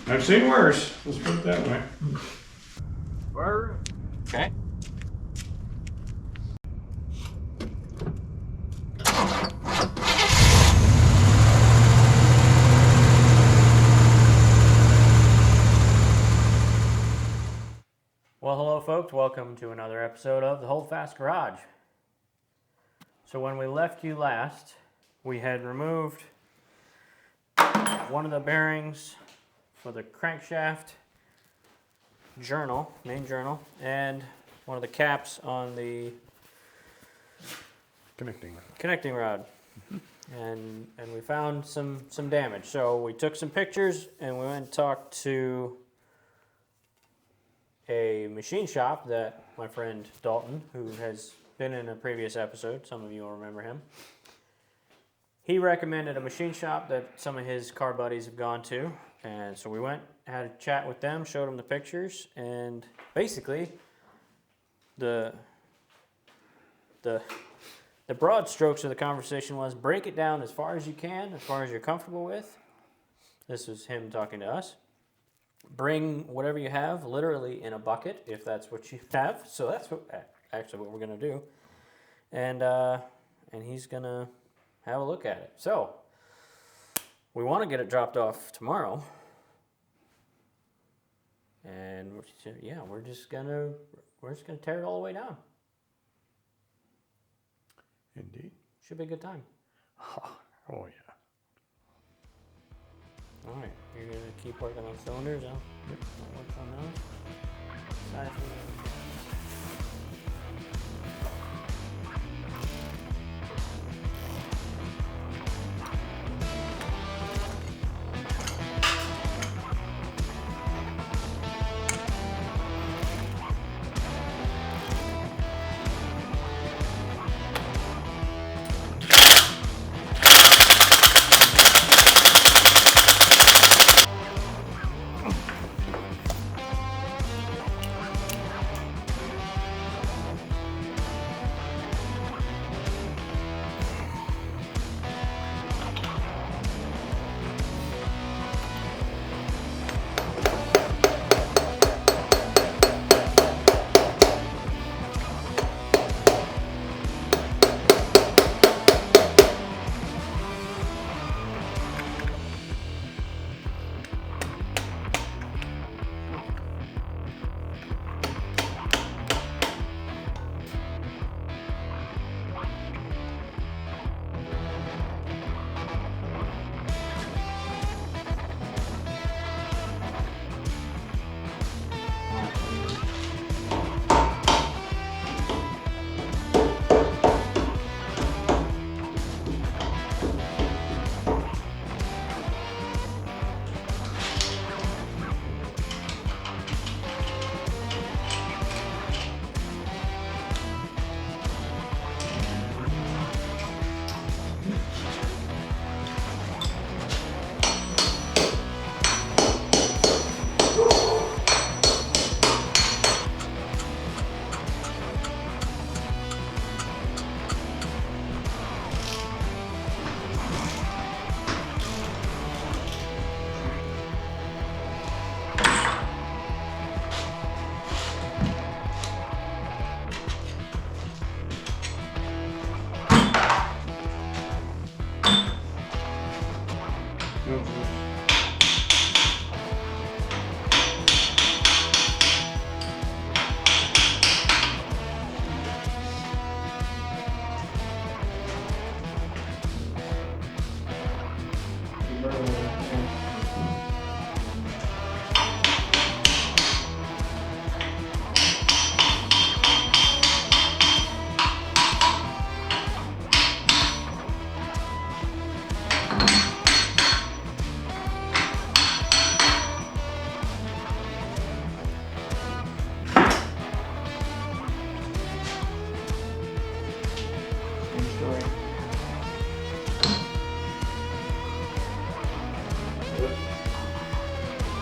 I've seen worse. Let's put it that way. Okay. Well, hello folks, welcome to another episode of the Hold Fast Garage. So when we left you last, we had removed one of the bearings for the crankshaft main journal, and one of the caps on the connecting rod. And we found some damage. So we took some pictures and we went and talked to a machine shop that my friend Dalton, who has been in a previous episode, some of you will remember him, he recommended a machine shop that some of his car buddies have gone to. And so we went, had a chat with them, showed them the pictures, and basically the broad strokes of the conversation was break it down as far as you can, as far as you're comfortable with. This is him talking to us. Bring whatever you have literally in a bucket if that's what you have. So that's actually what we're going to do. And he's going to have a look at it. So we want to get it dropped off tomorrow. And we're just going to tear it all the way down. Indeed. Should be a good time. Oh yeah. All right, you're going to keep working on cylinders, huh? Yep. I'll work on those. Aside from that.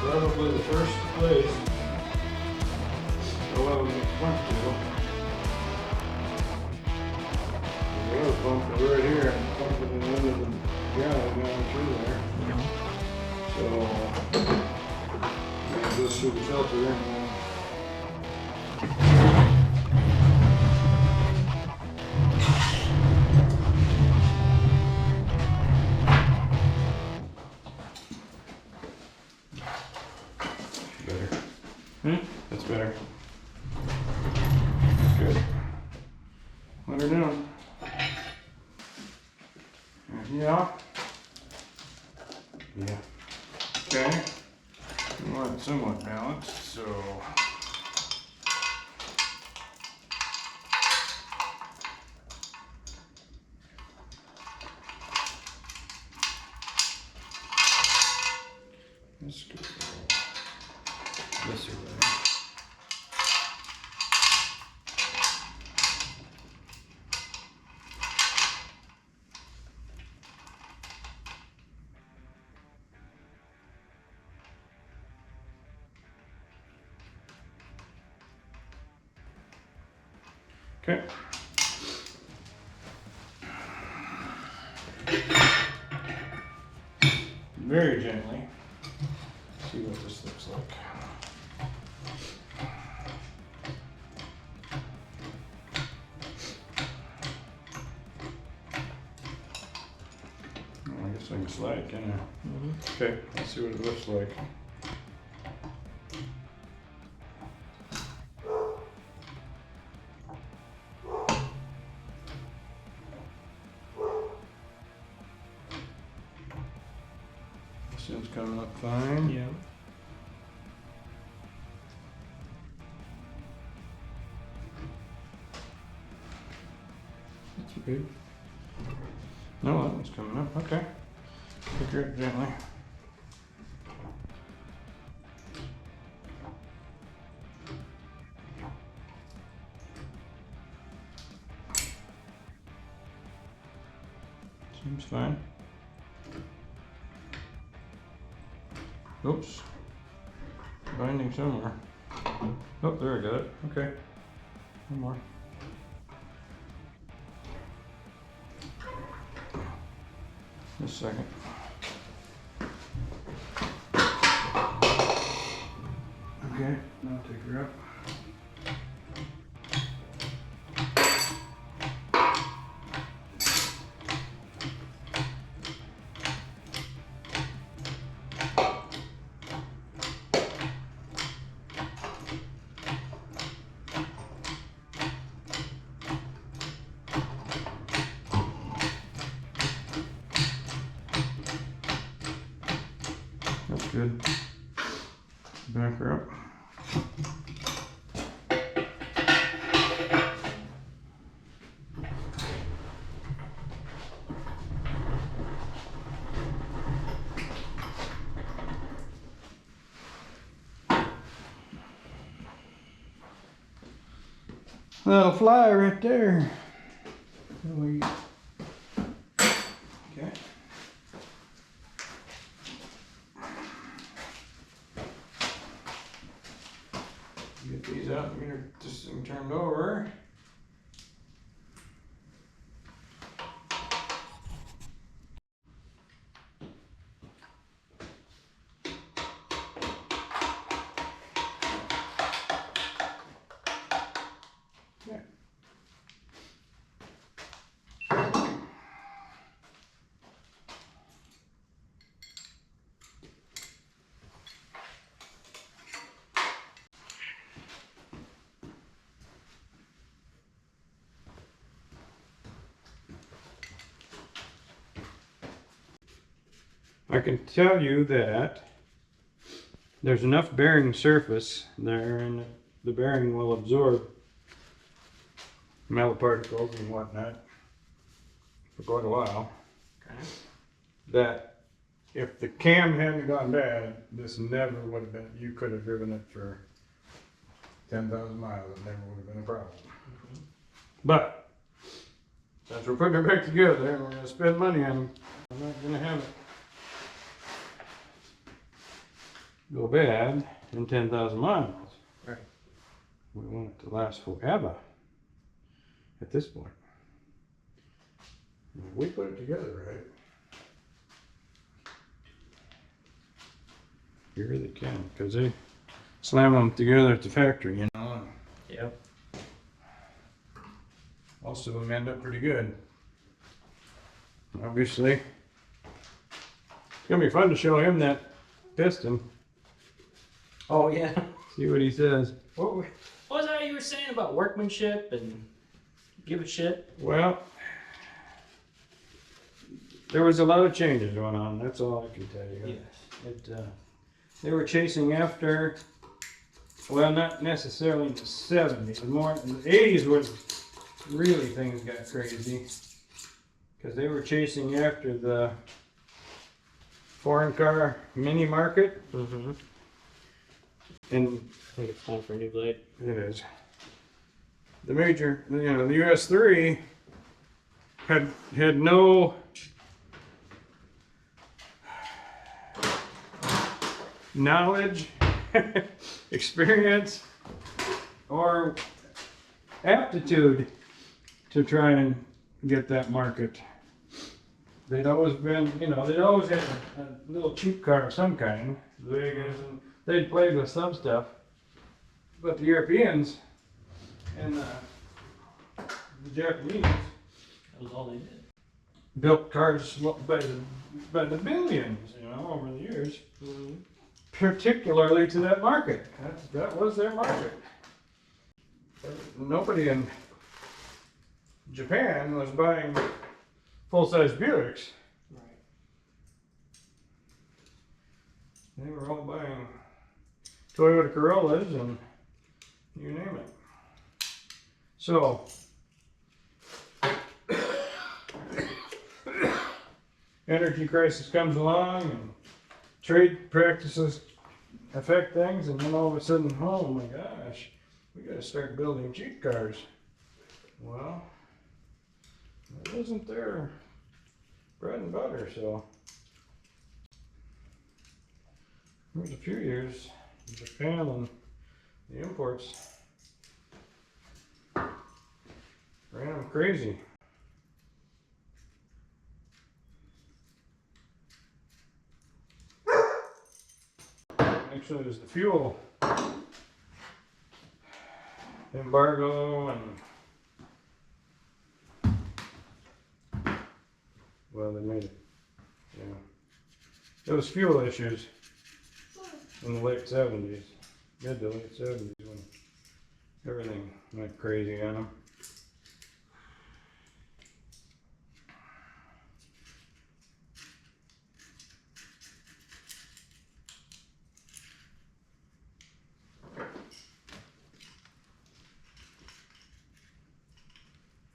Probably the first place. Well, we went to. The oil pump was right here, and pump it in the end of the gallon going through there. So Maybe go through the filter in. Better. Hmm? That's better. Good. Let her down. Yeah. Yeah. Okay. We want it somewhat balanced, so. Let's go this way. Okay. Very gently. See what this looks like. Oh, I guess I can slide, can I? Okay, let's see what it looks like. This end's coming up fine. Yeah. That's good. No, that one's coming up. Okay. Pick her up gently. Seems fine. Oops. Binding somewhere. Oh, there I got it. Okay. One more. Just a second. Okay, now take her up. That's good. Back her up. That'll fly right there. Okay. Get these out and get this thing turned over. Yeah. I can tell you that there's enough bearing surface there and the bearing will absorb metal particles and whatnot for quite a while. Okay. That if the cam hadn't gone bad, this never would have been, you could have driven it for 10,000 miles, it never would have been a problem. But since we're putting it back together and we're going to spend money on it, I'm not going to have it go bad in 10,000 miles. Right. We want it to last forever at this point. If we put it together right, You really can, because they slam them together at the factory, you know. And Yep. most of them end up pretty good. Obviously, it's gonna be fun to show him that piston. Oh yeah. See what he says. What was that you were saying about workmanship and give a shit? Well, there was a lot of changes going on. That's all I can tell you. Yes. They were chasing after. Well, not necessarily in the 70s. More in the 80s was really things got crazy. Because they were chasing after the foreign car mini market. Mm-hmm. And I think it's time for a new blade. it is. The major, you know, the US3 had no knowledge, experience, or aptitude to try and get that market. They'd always been, you know, they'd always had a little cheap car of some kind, Vegas, and they'd played with some stuff. But the Europeans and the Japanese That was all they did. built cars by the billions, you know, over the years. Mm-hmm. Particularly to that market. That was their market. Nobody in Japan was buying full-size Buicks. Right. They were all buying Toyota Corollas and you name it. So, energy crisis comes along and trade practices affect things, and then all of a sudden, oh my gosh, we got to start building cheap cars. Well, that wasn't their bread and butter, so there was a few years in Japan and the imports ran them crazy. Actually, it was the fuel embargo and well, they made it. Yeah, there was fuel issues in the late 70s, mid to late 70s, when everything went crazy on them.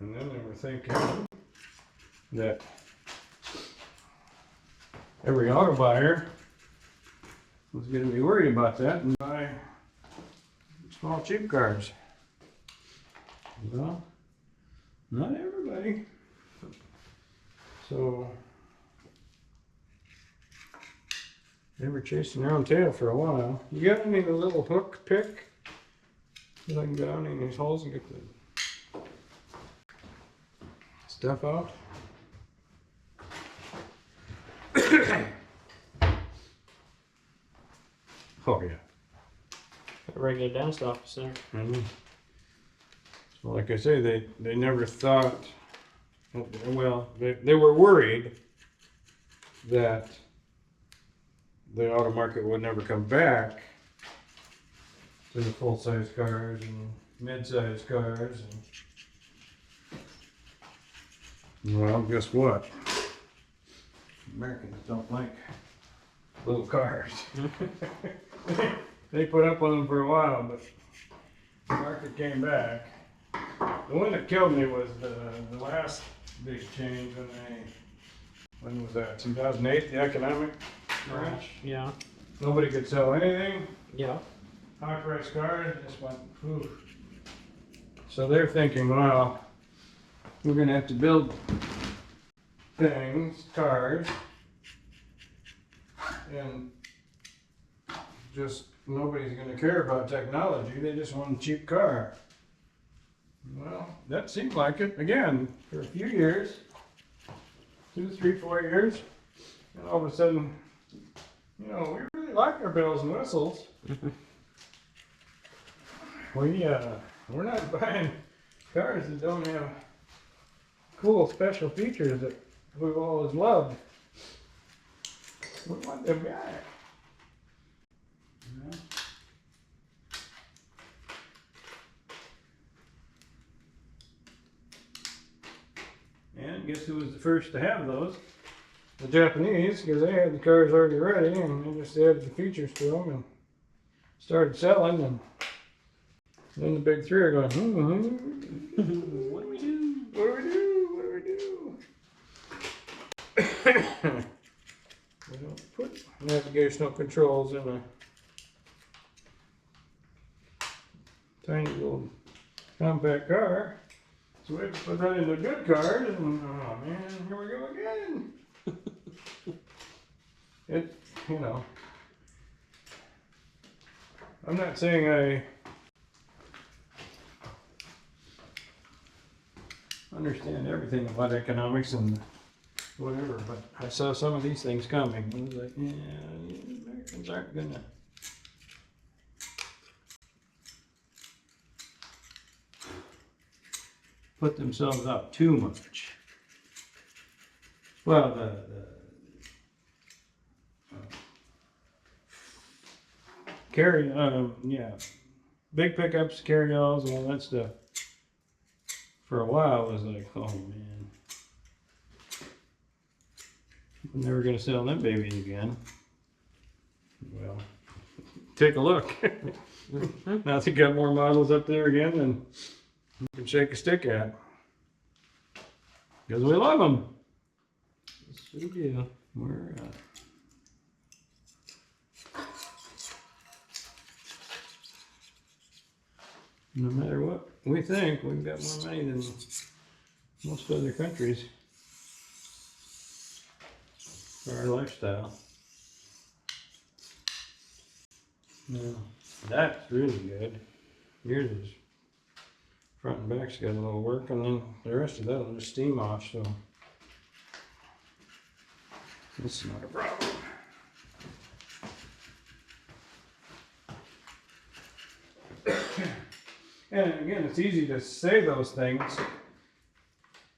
And then they were thinking that every auto buyer was going to be worried about that and buy small cheap cars. Well, not everybody. So they were chasing their own tail for a while. You got any of the little hook pick that I can go down in these holes and get the stuff out? Oh yeah. Got a regular dentist office there. Mhm. So like I say, they never thought, well, they were worried that the auto market would never come back to the full-size cars and mid-size cars. And, well, guess what? Americans don't like little cars. They put up with them for a while, but the market came back. The one that killed me was the last big change when was that, 2008, the economic crash? Yeah. Nobody could sell anything. Yeah. High price cars just went poof. So they're thinking, well, we're gonna have to build things, cars, and just nobody's gonna care about technology. They just want a cheap car. Well, that seemed like it again for a few years, 2, 3, 4 years, and all of a sudden, you know, we really really like our bells and whistles. We're not buying cars that don't have cool special features that we've always loved. We want them back. You know? And guess who was the first to have those? The Japanese, because they had the cars already ready and they just added the features to them and started selling. And then the big three are going, What do we do? what do we do? What do we do? We don't put navigational controls in a tiny little compact car. So we have to put that into a good car, and oh man, here we go again. I'm not saying I understand everything about economics and whatever, but I saw some of these things coming. I was like, yeah, Americans aren't gonna put themselves out too much. Well, big pickups, carry-alls, and all that stuff. For a while, it was like, oh man, I'm never gonna sell them babies again. Well, take a look. Now they got more models up there again than you can shake a stick at. Because we love them. Yes, we do. We're no matter what we think, we've got more money than most other countries for our lifestyle. Now, that's really good. Yours is front and back's got a little work, and then the rest of that will just steam off, so this is not a problem. And again, it's easy to say those things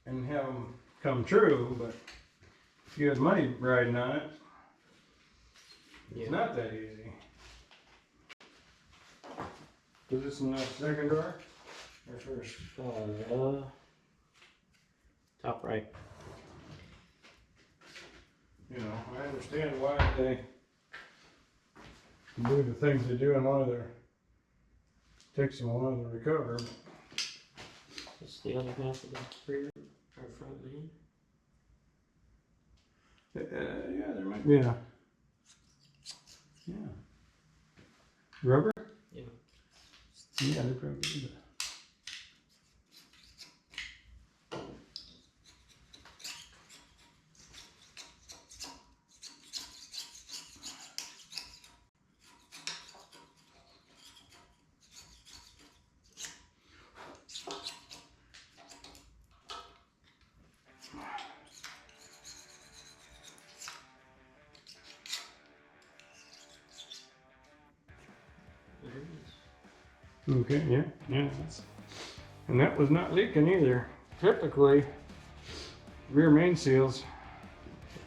and have them come true, but if you had money riding on it, it's not that easy. Is this in the second drawer or first? Top right. You know, I understand why they do the things they do and why they're takes them a while to recover. That's the other half of the rear or front main. Yeah, there might be a rubber. Yeah. Yeah, they probably do that. Okay, yeah. And that was not leaking either. Typically, rear main seals.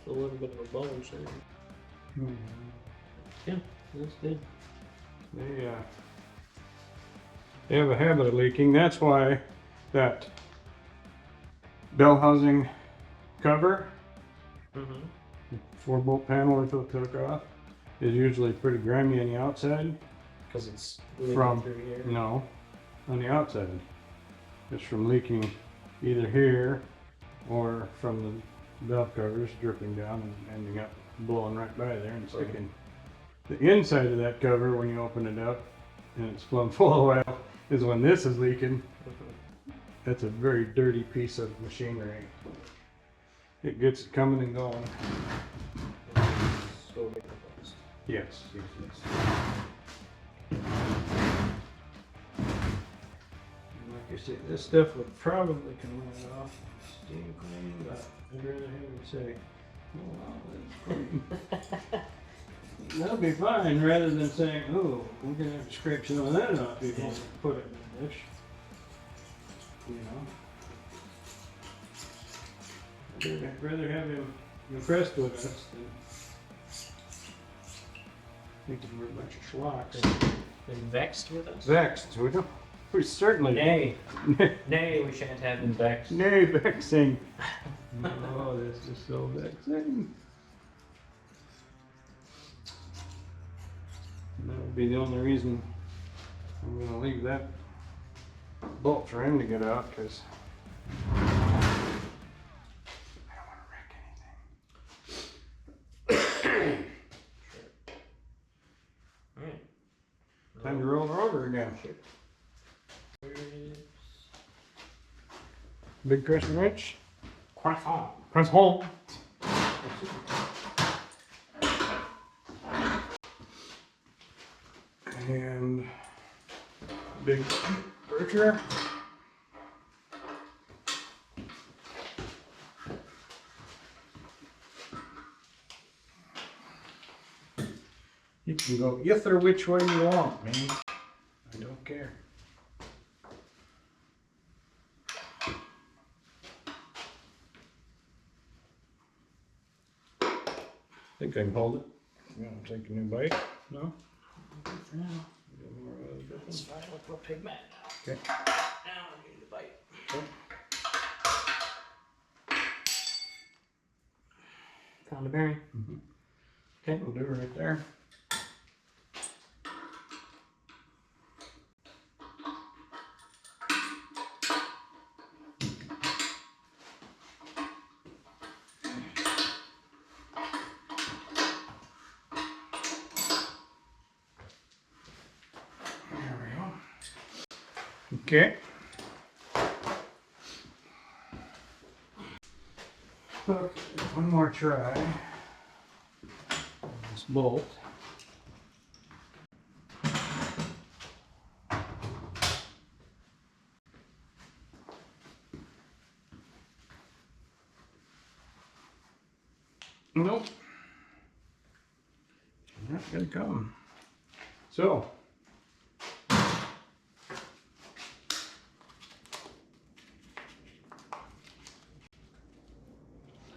A little bit of a bulge there. Yeah, that's good. They have a habit of leaking. That's why that bell housing cover, 4-bolt panel we took off, is usually pretty grimy on the outside. Because it's From through here. no, on the outside. It's from leaking either here or from the bell covers dripping down and ending up blowing right by there and sticking. The inside of that cover, when you open it up and it's plumb full of oil, is when this is leaking. That's a very dirty piece of machinery. It gets it coming and going. So big a bust. Yes. Like I said, this stuff would probably come right off steam clean, but I'd rather have you say, oh wow, that's clean. That'll be fine, rather than saying, oh, we're gonna have to scrape some of that off before we put it in the dish. You know? I'd rather have him impressed with us than think we're a bunch of schlocks. Been vexed with us? Vexed, we certainly. Nay. Nay, we shan't have been vexed. Nay, vexing. Oh, this is so vexing. And that would be the only reason I'm going to leave that bolt for him to get out, because I don't want to wreck anything. Alright. Time to roll her over again. Big crescent wrench. Croissant. Croissant. And big bircher. You can go either which way you want, man. I don't care. I think I can hold it. You want to take a new bite? No? For now. Let's Okay. start with a pigment. Okay. Now we're getting the bite. Found a bearing. Mhm. Okay. We'll do it right there. There we go. Okay. Okay, one more try. This bolt. Nope. Not gonna come. So.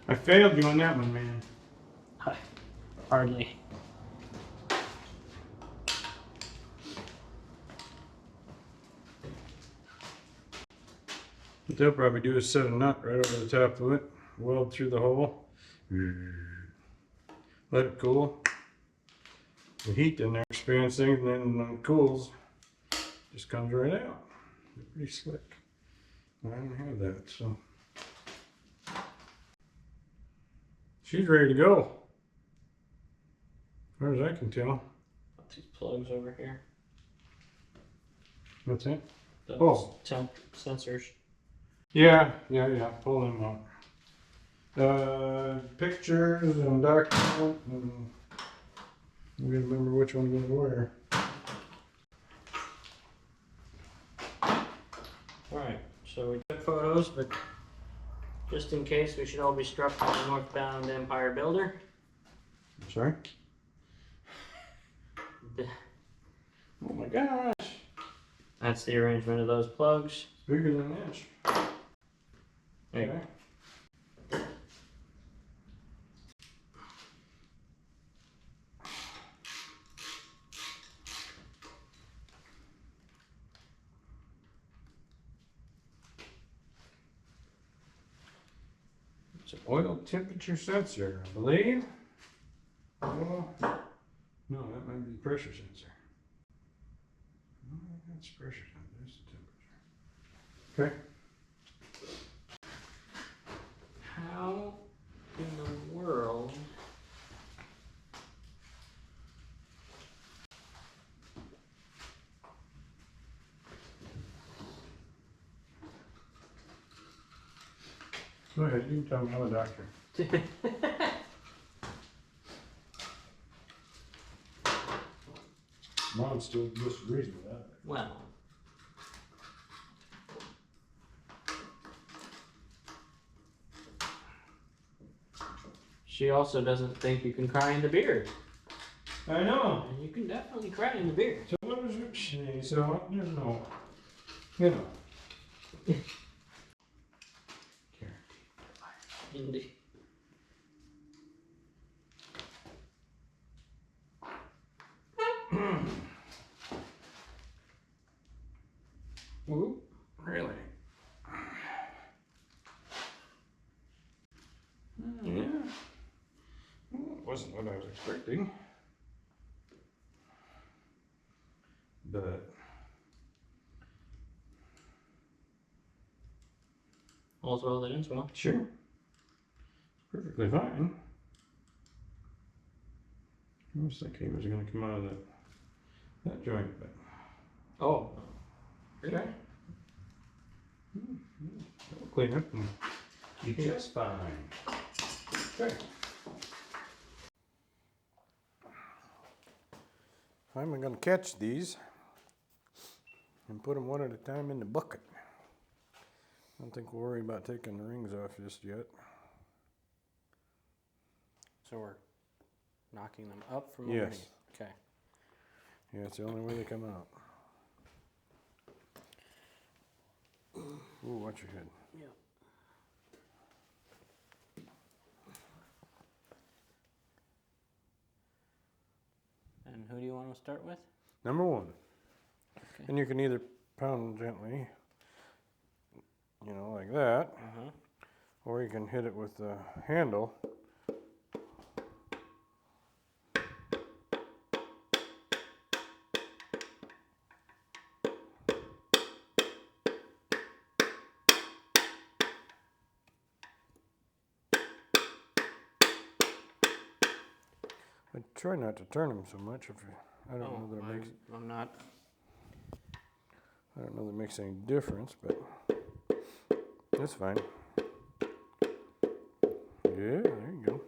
I failed you on that one, man. Hardly. What they'll probably do is set a nut right over the top of it, weld through the hole, let it cool. The heat in there experiencing, and then when it cools, just comes right out. They're pretty slick. I don't have that, so. She's ready to go. As far as I can tell. Put these plugs over here. What's that? Those Oh. temp sensors. Yeah, pull them out. Pictures and document, and I'm gonna remember which one goes where. Alright, so we took photos, but just in case we should all be struck by the northbound Empire Builder. Sorry? Oh my gosh! That's the arrangement of those plugs. Bigger than an inch. Okay. It's an oil temperature sensor, I believe. Oh, no, that might be the pressure sensor. No, that's pressure sensor. There's the temperature. Okay. How in the world? Go ahead, you can tell me. I'm a doctor. Mom still disagrees with that. Well. She also doesn't think you can cry in the beard. I know. And you can definitely cry in the beer. So what is it? So there's no, you know. Indeed. Ooh, really? Yeah. Well, it wasn't what I was expecting. But I'll throw that in as well. sure. Perfectly fine. I was thinking he was going to come out of that joint, but Oh. okay. That'll clean up and be just fine. Okay. I'm going to catch these and put them one at a time in the bucket. I don't think we'll worry about taking the rings off just yet. So we're knocking them up from Yes. underneath. Okay. Yeah, it's the only way they come out. Ooh, watch your head. Yeah. And who do you want to start with? Number one. Okay. And you can either pound gently, you know, like that, or you can hit it with the handle. I try not to turn them so much. If you, I don't know that it makes. I'm not. I don't know that it makes any difference, but that's fine. Yeah, there you go.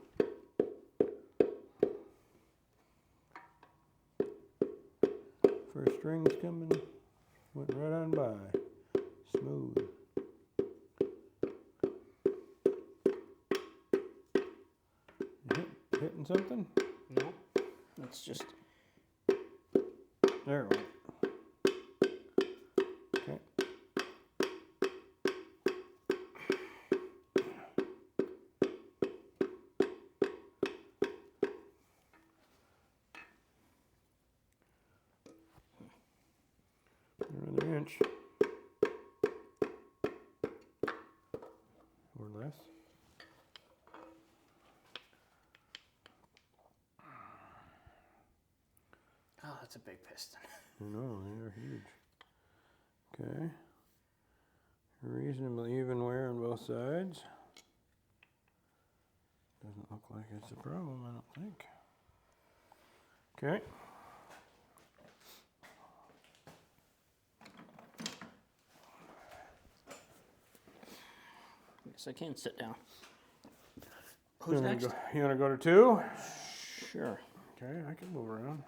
First string's coming, went right on by, smooth. Hitting something? No. It's just. There it went. Okay. Another inch. Or less. Oh, that's a big piston. I know, they're huge. Okay. Reasonably even wear on both sides. Doesn't look like it's a problem, I don't think. Okay. Yes, I can sit down. You Who's wanna next? You want to go to 2? Sure. Okay, I can move around.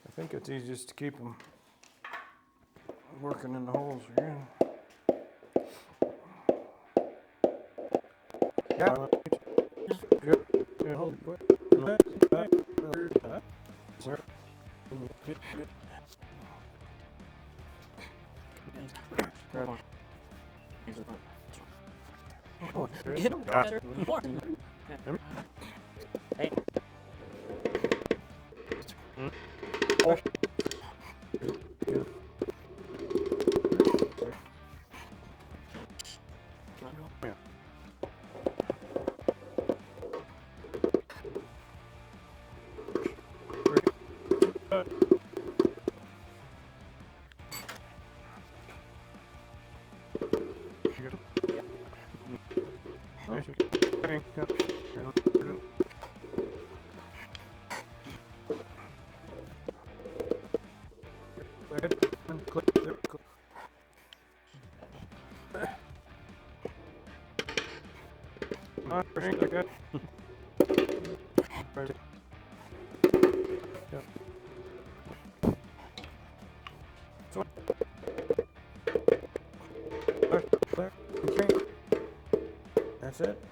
I think it's easiest to keep them working in the holes again. Yeah. Good. Good. Hold it. Sir. Grab on. Oh, Hit him faster. More. Hey. That's it.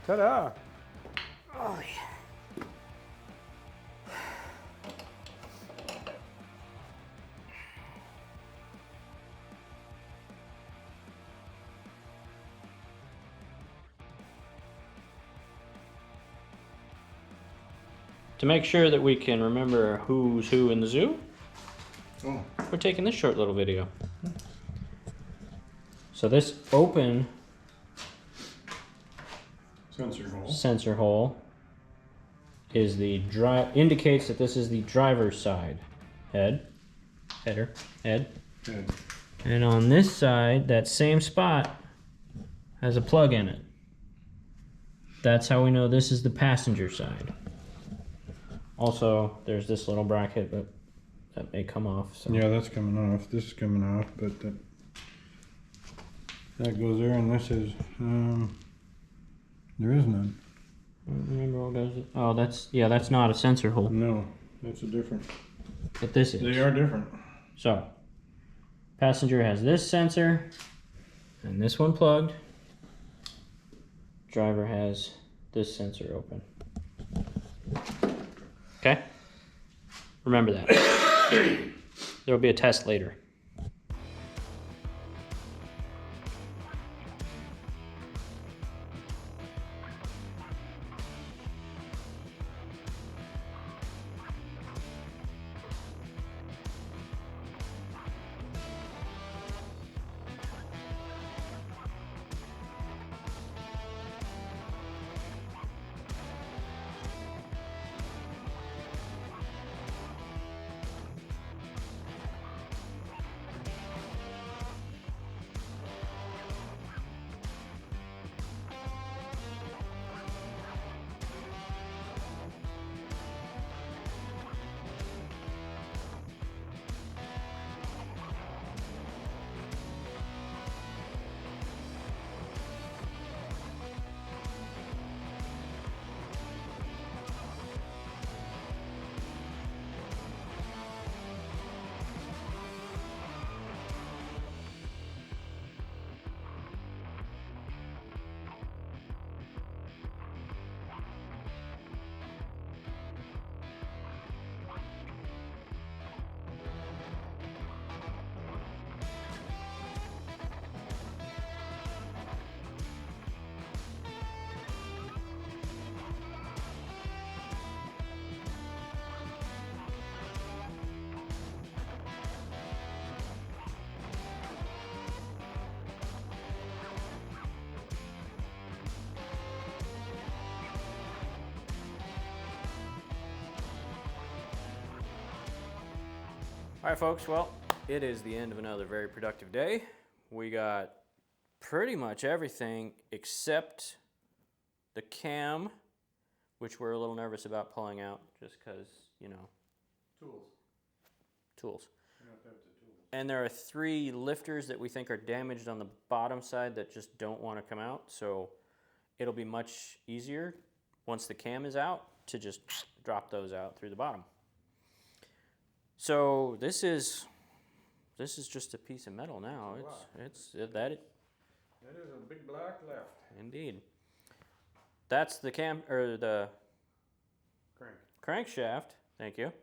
Ta-da! Oh, yeah. To make sure that we can remember who's who in the zoo, we're taking this short little video. So this open sensor hole is the indicates that this is the driver's side head. And on this side, that same spot has a plug in it. That's how we know this is the passenger side. Also, there's this little bracket, but that may come off. So. Yeah, that's coming off. This is coming off, but that goes there, and this is there is none. I don't remember what goes. Oh, that's not a sensor hole. No, that's a different. But this is. They are different. So, passenger has this sensor, and this one plugged. Driver has this sensor open. Okay? Remember that. There will be a test later. All right, folks, well, it is the end of another very productive day. We got pretty much everything except the cam, which we're a little nervous about pulling out just because, you know. Tools. And there are 3 lifters that we think are damaged on the bottom side that just don't want to come out. So it'll be much easier once the cam is out to just drop those out through the bottom. So this is just a piece of metal now. That is a big black left. Indeed. That's the the crankshaft. Thank you.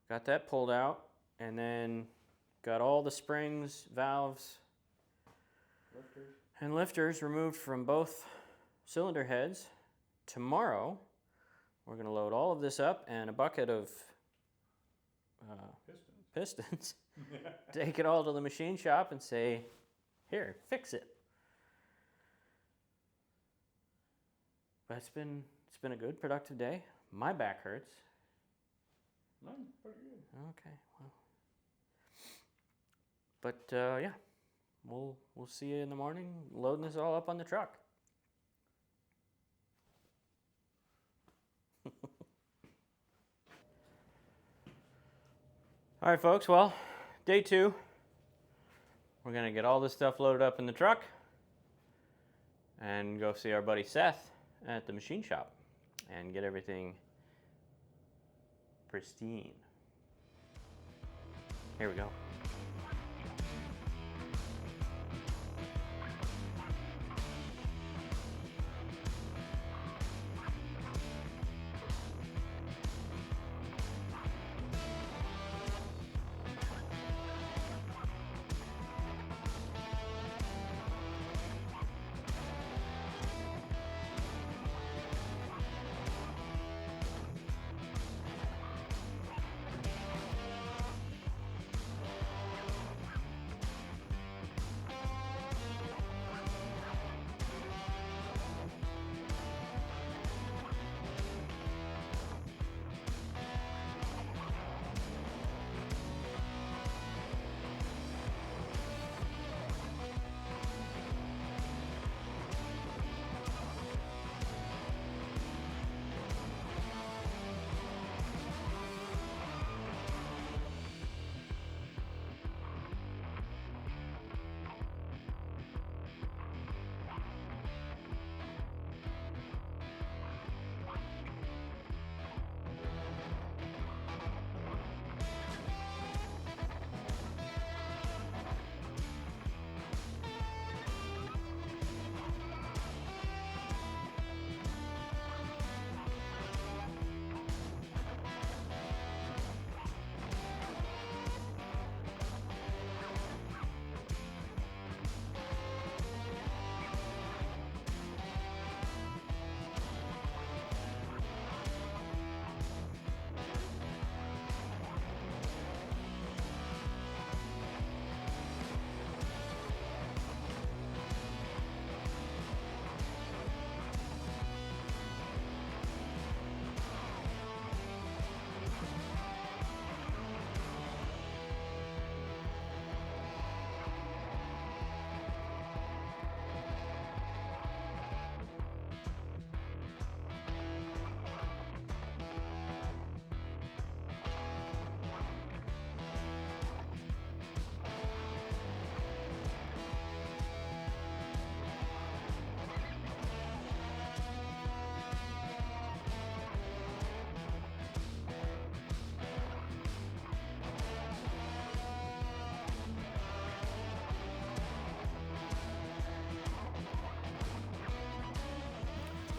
Got that pulled out, and then got all the springs, valves, and lifters removed from both cylinder heads. Tomorrow, we're going to load all of this up and a bucket of pistons. Take it all to the machine shop and say, here, fix it. But it's been a good, productive day. My back hurts. Mine's pretty good. Okay, well. But yeah, we'll see you in the morning loading this all up on the truck. All right, folks, well, day 2. We're going to get all this stuff loaded up in the truck and go see our buddy Seth at the machine shop and get everything pristine. Here we go.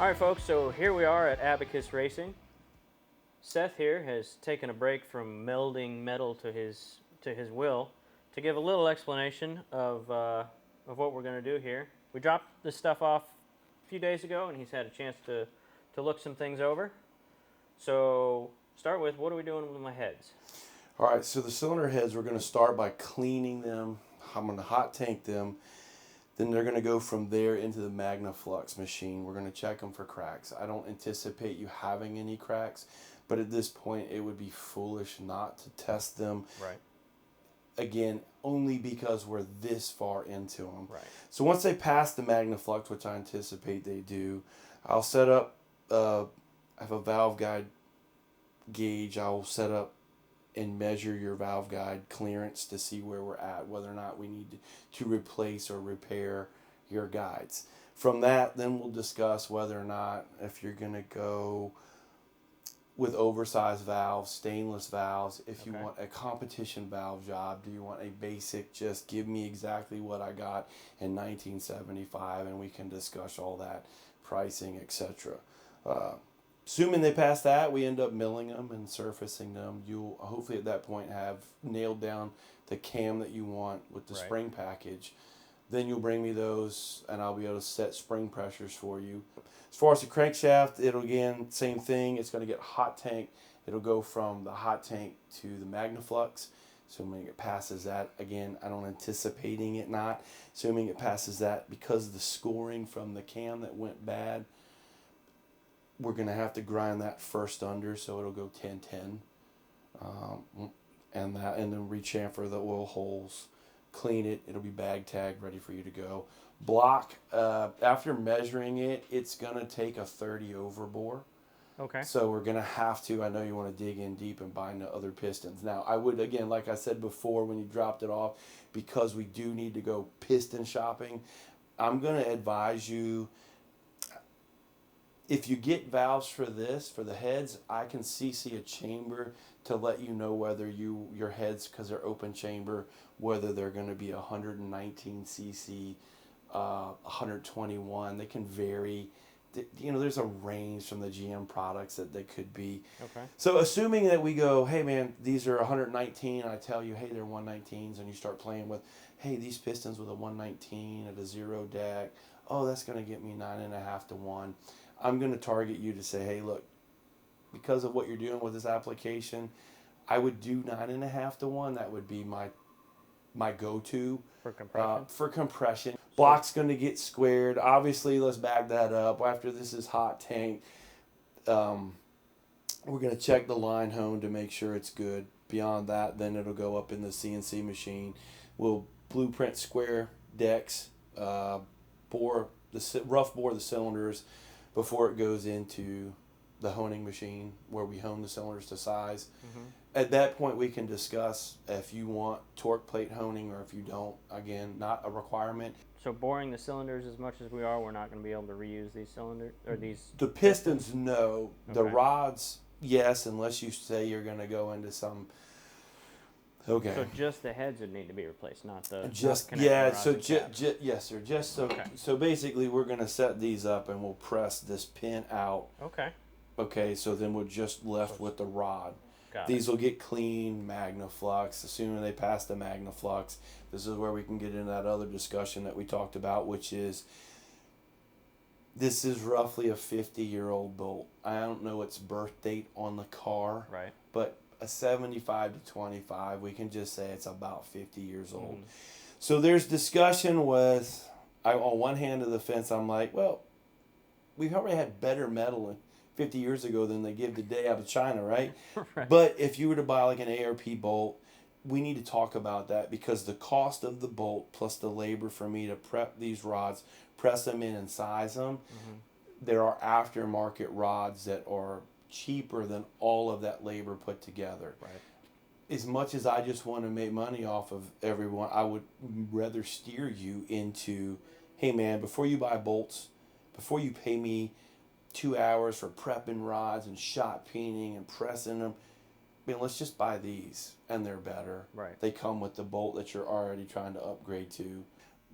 All right, folks, so here we are at Abacus Racing. Seth here has taken a break from melding metal to his wheel to give a little explanation of what we're going to do here. We dropped this stuff off a few days ago, and he's had a chance to look some things over. So start with, what are we doing with my heads? All right, so the cylinder heads, we're going to start by cleaning them. I'm going to hot tank them. Then they're going to go from there into the MagnaFlux machine. We're going to check them for cracks. I don't anticipate you having any cracks, but at this point it would be foolish not to test them. Right. Again, only because we're this far into them. Right. So once they pass the MagnaFlux, which I anticipate they do, I'll set up, I have a valve guide gauge. I'll set up and measure your valve guide clearance to see where we're at, whether or not we need to replace or repair your guides. From that, then we'll discuss whether or not, if you're going to go with oversized valves, stainless valves, if you want a competition valve job, do you want a basic, just give me exactly what I got in 1975, and we can discuss all that, pricing, etc. Assuming they pass that, we end up milling them and surfacing them. You'll hopefully at that point have nailed down the cam that you want with the spring package. Then you'll bring me those, and I'll be able to set spring pressures for you. As far as the crankshaft, it'll, again, same thing. It's going to get hot tank. It'll go from the hot tank to the MagnaFlux. Assuming it passes that, again, I don't anticipating it not. Assuming it passes that, because of the scoring from the cam that went bad, we're going to have to grind that first under, so it'll go 10-10. And then rechamfer the oil holes, clean it, it'll be bag tagged, ready for you to go. Block, after measuring it, it's going to take a 30 overbore. Okay. So we're going to have to, I know you want to dig in deep and bind the other pistons. Now, I would, again, like I said before when you dropped it off, because we do need to go piston shopping, I'm going to advise you, if you get valves for this, for the heads, I can CC a chamber to let you know whether your heads, because they're open chamber, whether they're going to be 119 cc, 121. They can vary. You know, there's a range from the GM products that they could be. Okay. So assuming that we go, hey man, these are 119, I tell you, hey, they're 119s, and you start playing with, hey, these pistons with a 119 at a zero deck, oh, that's going to get me 9.5 to 1. I'm going to target you to say, hey, look, because of what you're doing with this application, I would do 9.5 to 1. That would be my go-to For compression. for compression. Block's going to get squared. Obviously, let's back that up. After this is hot tank, we're going to check the line hone to make sure it's good. Beyond that, then it'll go up in the CNC machine. We'll blueprint square decks, rough bore the cylinders before it goes into the honing machine where we hone the cylinders to size. Mm-hmm. At that point, we can discuss if you want torque plate honing or if you don't. Again, not a requirement. So boring the cylinders as much as we are, we're not going to be able to reuse these cylinders or these. The pistons, no. Okay. The rods, yes, unless you say you're going to go into some. Okay. So just the heads would need to be replaced, not the. Just not yeah. rods So and caps. yes, sir. Just so Okay. so basically, we're going to set these up and we'll press this pin out. Okay. Okay. So then we're just left with the rod. These will get clean, MagnaFlux. Assuming they pass the MagnaFlux, this is where we can get into that other discussion that we talked about, which is this is roughly a 50-year-old bolt. I don't know its birth date on the car, Right. but a 75 to 25, we can just say it's about 50 years old. Mm. So there's discussion with, on one hand of the fence, I'm like, well, we've already had better metal 50 years ago than they give today out of China, right? Right. But if you were to buy like an ARP bolt, we need to talk about that because the cost of the bolt plus the labor for me to prep these rods, press them in and size them, there are aftermarket rods that are cheaper than all of that labor put together. Right. As much as I just want to make money off of everyone, I would rather steer you into, hey man, before you buy bolts, before you pay me 2 hours for prepping rods and shot peening and pressing them, I mean, let's just buy these and they're better. Right. They come with the bolt that you're already trying to upgrade to.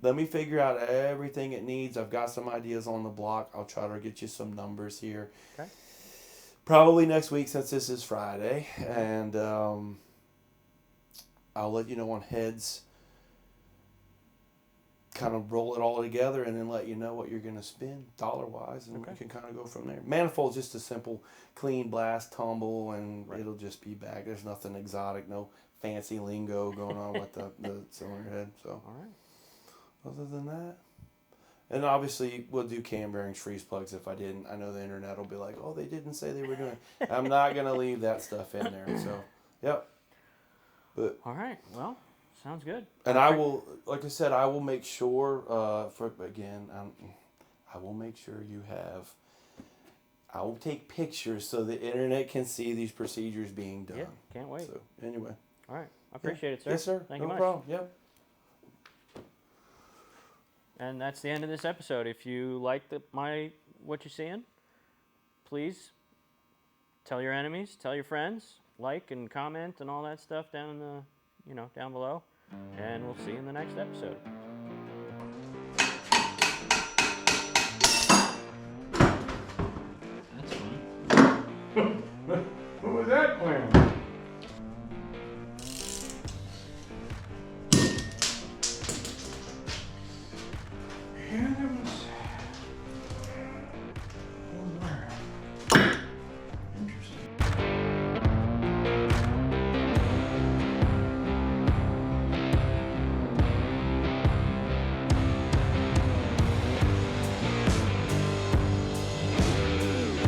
let me figure out everything it needs. I've got some ideas on the block. I'll try to get you some numbers here. Okay. Probably next week since this is Friday. And I'll let you know on heads. Kind of roll it all together and then let you know what you're going to spend dollar-wise. And Okay. we can kind of go from there. Manifold's just a simple clean blast tumble and Right. it'll just be back. There's nothing exotic, no fancy lingo going on with the cylinder head. So All right. other than that, and obviously we'll do cam bearings, freeze plugs. If I didn't, I know the internet will be like, oh, they didn't say they were doing it. I'm not going to leave that stuff in there. So, yep. But All right. Well, sounds good. and I will, like I said, I will make sure. I will make sure you have. I will take pictures so the internet can see these procedures being done. Yeah, can't wait. So anyway, All right. I appreciate it, sir. yes, sir. Thank no you much. problem. Yep. And that's the end of this episode. If you like what you're seeing, please tell your enemies, tell your friends, like and comment and all that stuff down in the, down below. And we'll see you in the next episode. That's fun. What was that clown?